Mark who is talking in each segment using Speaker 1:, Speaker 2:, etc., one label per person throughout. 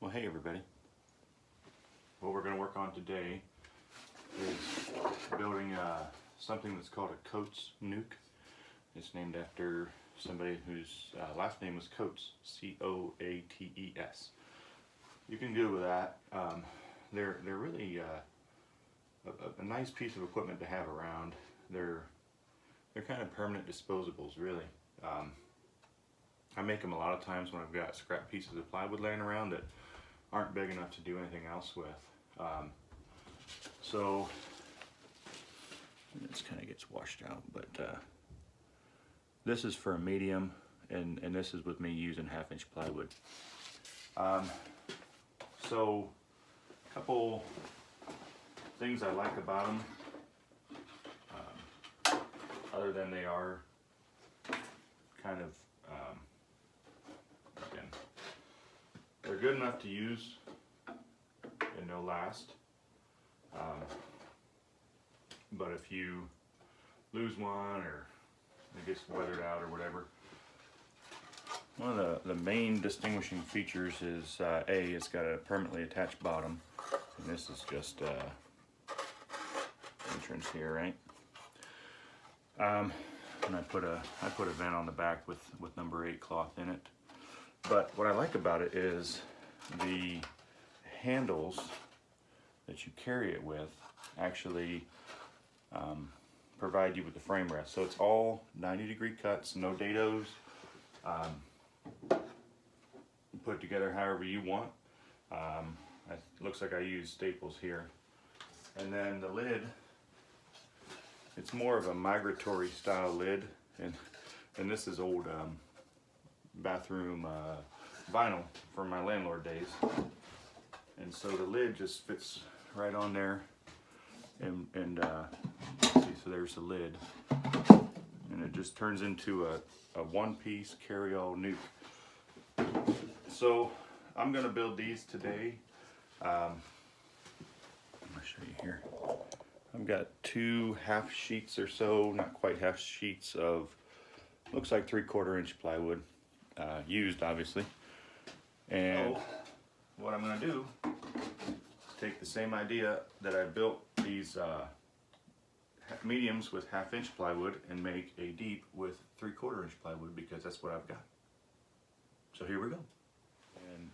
Speaker 1: Well, hey everybody. What we're going to work on today is building something that's called a Coates Nuc. It's named after somebody whose last name was Coates, C-O-A-T-E-S. You can Google that. They're really a nice piece of equipment to have around. They're kind of permanent disposables, really. I make them a lot of times when I've got scrap pieces of plywood laying around that aren't big enough to do anything else with. So this kind of gets washed out, but this is for a medium, and this is with me using 1/2-inch plywood. So a couple things I like about them, other than they are kind of again, they're good enough to use and they'll last. But if you lose one or it gets weathered out or whatever, one of the main distinguishing features is it's got a permanently attached bottom, and this is just entrance here, right? And I put a vent on the back with number 8 cloth in it. But what I like about it is the handles that you carry it with actually provide you with the frame rest. So it's all 90-degree cuts, no dados. Put it together however you want. It looks like I use staples here. And then the lid, it's more of a migratory style lid, and this is old bathroom vinyl from my landlord days. And so the lid just fits right on there, and see, so there's the lid, and it just turns into a one-piece carry-all nuc. So I'm going to build these today. I'm going to show you here. I've got 2 half sheets or so, not quite half sheets of, looks like 3/4-inch plywood, used obviously. And what I'm going to do is take the same idea that I built these mediums with 1/2-inch plywood and make a deep with 3/4-inch plywood, because that's what I've got. So here we go. And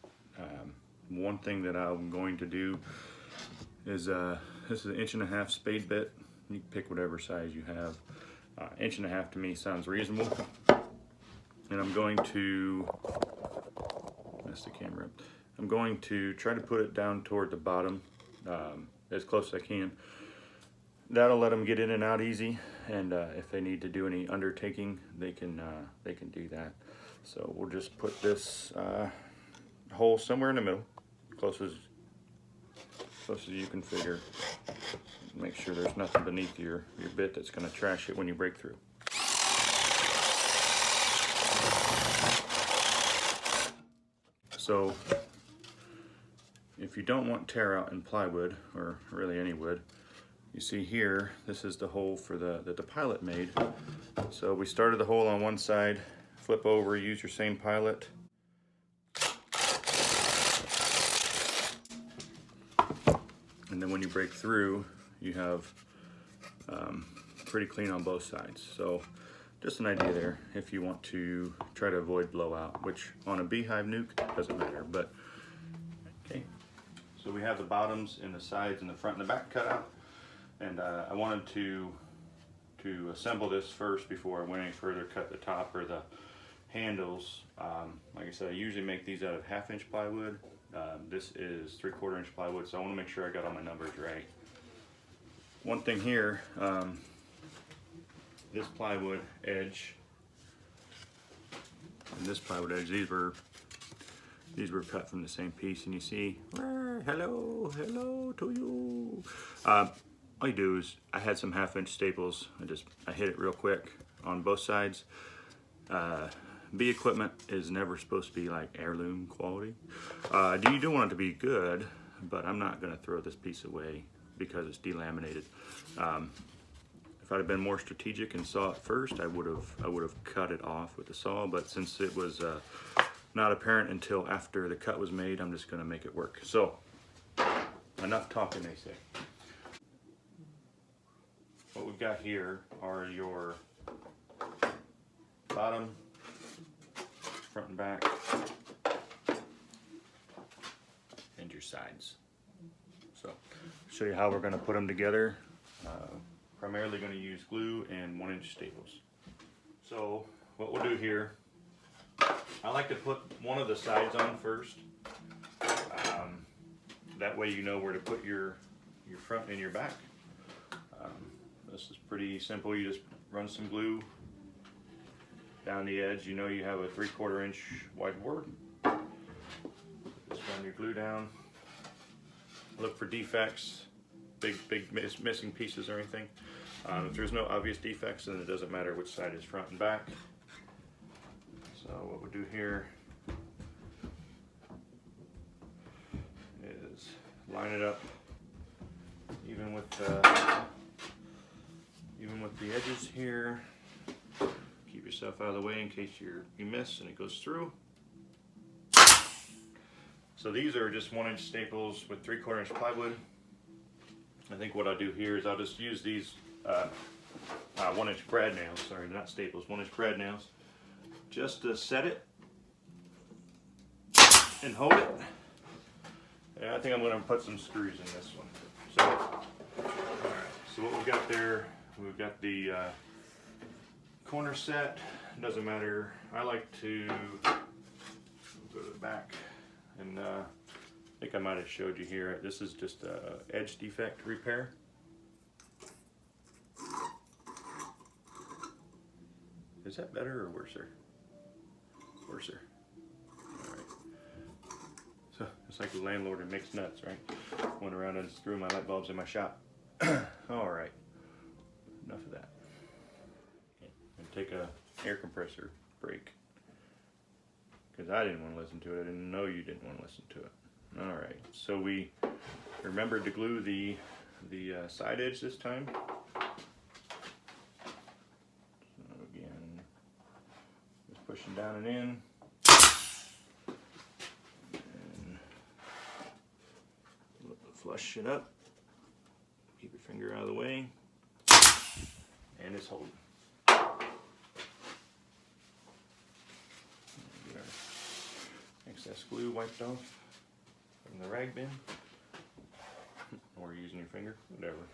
Speaker 1: one thing that I'm going to do is this is an 1.5 inch spade bit. You can pick whatever size you have. 1.5 inches to me sounds reasonable. And I'm going to mess the camera up. I'm going to try to put it down toward the bottom as close as I can. That'll let them get in and out easy, and if they need to do any undertaking, they can do that. So we'll just put this hole somewhere in the middle, close as you can figure. Make sure there's nothing beneath your bit that's going to trash it when you break through. So if you don't want tear out in plywood, or really any wood, you see here, this is the hole for that the pilot made. So we started the hole on one side, flip over, use your same pilot. And then when you break through, you have pretty clean on both sides. So just an idea there if you want to try to avoid blowout, which on a beehive nuc doesn't matter. But okay, so we have the bottoms and the sides and the front and the back cut out, and I wanted to assemble this first before I went any further. Cut the top or the handles. Like I said, I usually make these out of 1/2-inch plywood. This is 3/4-inch plywood, so I want to make sure I got all my numbers right. One thing here, this plywood edge and this plywood edge, these were cut from the same piece, and you see, hello to you. All you do is, I had some 1/2-inch staples. I hit it real quick on both sides. Bee equipment is never supposed to be like heirloom quality. You do want it to be good, but I'm not going to throw this piece away because it's delaminated. If I'd have been more strategic and saw it first, I would have cut it off with the saw. But since it was not apparent until after the cut was made. I'm just going to make it work. So, enough talking, they say. What we've got here are your bottom, front and back, and your sides. So, show you how we're going to put them together. Primarily going to use glue and 1-inch staples. So, what we'll do here, I like to put one of the sides on first. That way you know where to put your front and your back. This is pretty simple. You just run some glue down the edge. You know you have a 3/4 inch whiteboard. Just run your glue down. Look for defects, big missing pieces or anything. If there's no obvious defects, then it doesn't matter which side is front and back. So what we'll do here is line it up even with the edges here. Keep yourself out of the way in case you miss and it goes through. So these are just 1-inch staples with 3/4 inch plywood. I think what I'll do here is I'll just use these 1-inch brad nails, sorry, not staples, 1-inch brad nails, just to set it and hold it. And I think I'm going to put some screws in this one. So, alright, so what we've got there, we've got the corner set. Doesn't matter, I like to go to the back, and I think I might have showed you here, this is just a edge defect repair. Is that better or worser? Worser. Alright. So, it's like the landlord in mixed nuts, right? Went around and screwed my light bulbs in my shop. Alright. Enough of that. Okay. And take a air compressor break. Because I didn't want to listen to it. I didn't know you didn't want to listen to it. Alright. So we remembered to glue the side edge this time. Pushing down and in, and flush it up, keep your finger out of the way, and it's holding. Get our excess glue wiped off from the rag bin, or using your finger, whatever.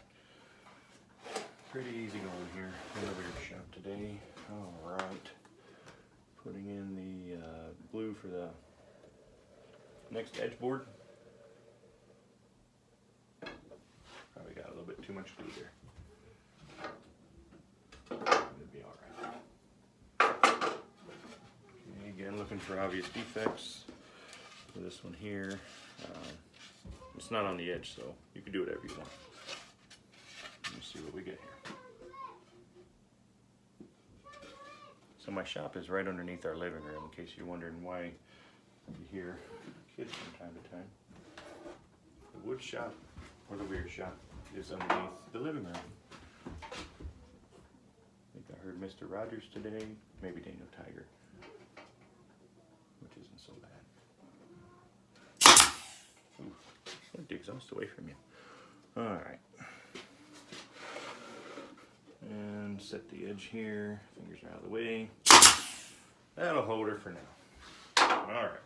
Speaker 1: Pretty easy going here. Over your shop today. Alright. Putting in the glue for the next edge board. Probably got a little bit too much glue there. It'll be alright. Okay, again, looking for obvious defects. For this one here, it's not on the edge, so you can do whatever you want. Let me see what we get here. So my shop is right underneath our living room, in case you're wondering why you hear kids from time to time. The wood shop, or the weird shop, is underneath the living room. I think I heard Mr. Rogers today, maybe Daniel Tiger, which isn't so bad. Ooh, get the exhaust away from you. Alright. And set the edge here, fingers are out of the way. That'll hold her for now. Alright.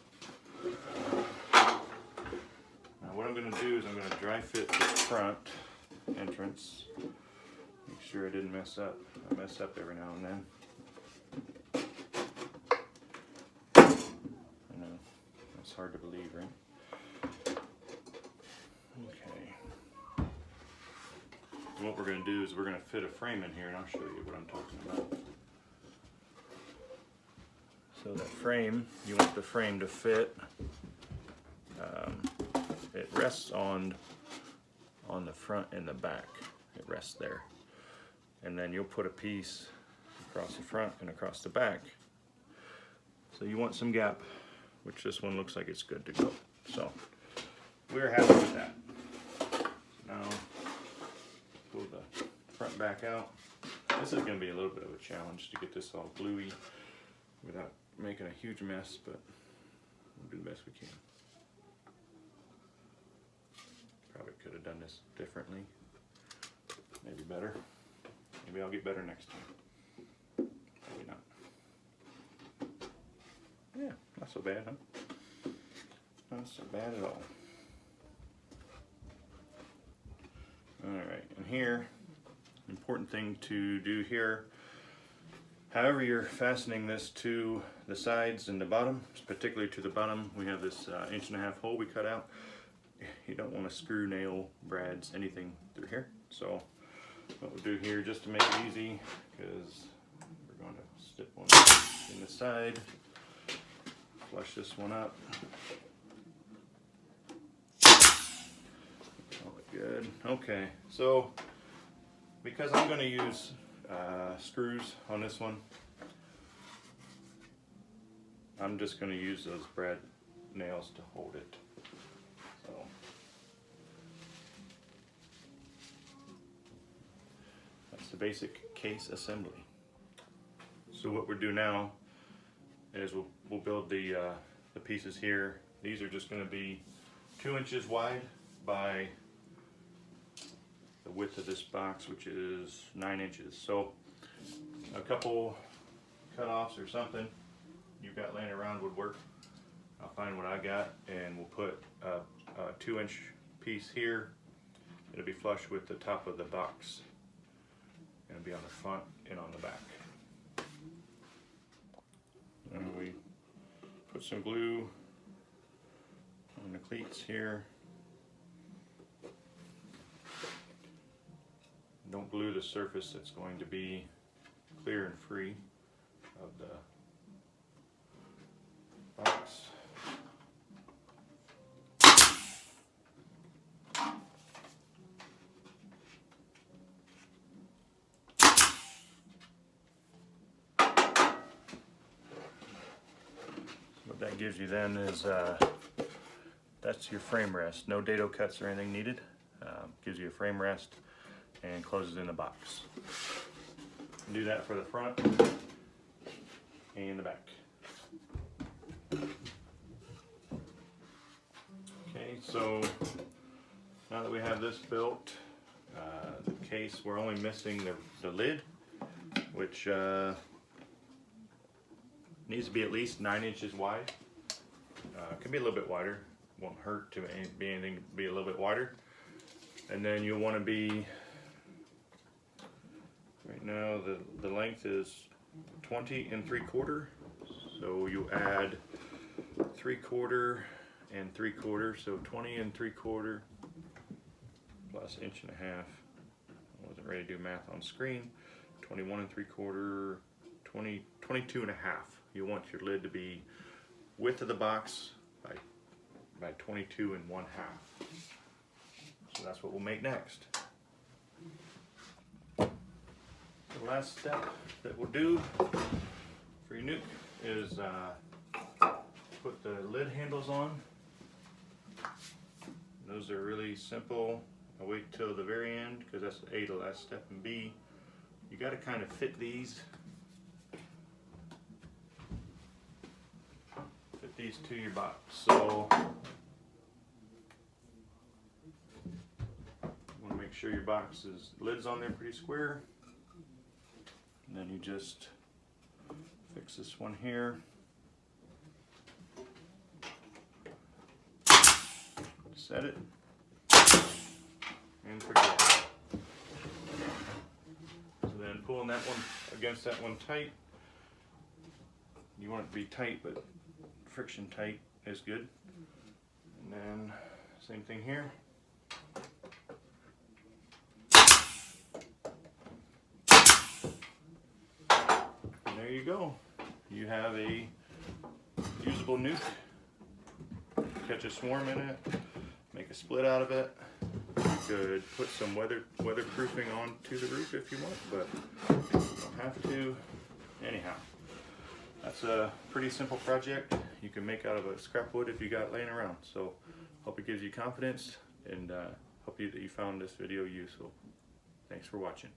Speaker 1: Now what I'm going to do is I'm going to dry fit the front entrance. Make sure I didn't mess up. I mess up every now and then. I know, that's hard to believe, right? Okay. What we're going to do is we're going to fit a frame in here, and I'll show you what I'm talking about. So that frame, you want the frame to fit. It rests on the front and the back. It rests there. And then you'll put a piece across the front and across the back. So you want some gap, which this one looks like it's good to go. So we're happy with that. Now pull the front back out. This is going to be a little bit of a challenge to get this all gluey without making a huge mess, but We'll do the best we can. Probably could have done this differently. Maybe better. Maybe I'll get better next time. Maybe not. Yeah, not so bad, huh? Not so bad at all. Alright, and here, important thing to do here, however you're fastening this to the sides and the bottom, particularly to the bottom, we have this 1.5 inch hole we cut out. You don't want to screw, nail, brads, anything through here. So what we'll do here, just to make it easy, because we're going to stick one in the side, flush this one up. Good. Okay, so because I'm going to use screws on this one, I'm just going to use those brad nails to hold it. So that's the basic case assembly. So what we'll do now is we'll build the pieces here. These are just going to be 2 inches wide by the width of this box, which is 9 inches. So a couple cut-offs or something you've got laying around would work. I'll find what I got, and we'll put a 2 inch piece here. It'll be flush with the top of the box. It'll be on the front and on the back. And we put some glue on the cleats here. Don't glue the surface that's going to be clear and free of the box. What that gives you then is that's your frame rest. No dado cuts or anything needed. Gives you a frame rest and closes in the box. Do that for the front and the back. Okay, so now that we have this built, the case, we're only missing the lid, which needs to be at least 9 inches wide. It can be a little bit wider. Won't hurt to be anything to be a little bit wider. And then you'll want to be, right now the length is 20 3/4. So you add 3/4 and 3/4, so 20 3/4 plus 1.5 inches. I wasn't ready to do math on screen. 21 3/4, 22 1/2. You want your lid to be width of the box by 22 1/2. So that's what we'll make next. The last step that we'll do for your Nuc is put the lid handles on. Those are really simple. I'll wait till the very end because that's A, the last step, and B, you got to kind of fit these to your box. So you want to make sure your box's lid's on there pretty square. And then you just fix this one here. Set it and forget it. So then pulling that one against that one tight. You want it to be tight, but friction tight is good. And then same thing here. And there you go. You have a usable Nuc. Catch a swarm in it, make a split out of it. You could put some weatherproofing onto the roof if you want, but you don't have to. Anyhow, that's a pretty simple project. You can make out of a scrap wood if you got laying around. So hope it gives you confidence, and hope that you found this video useful. Thanks for watching.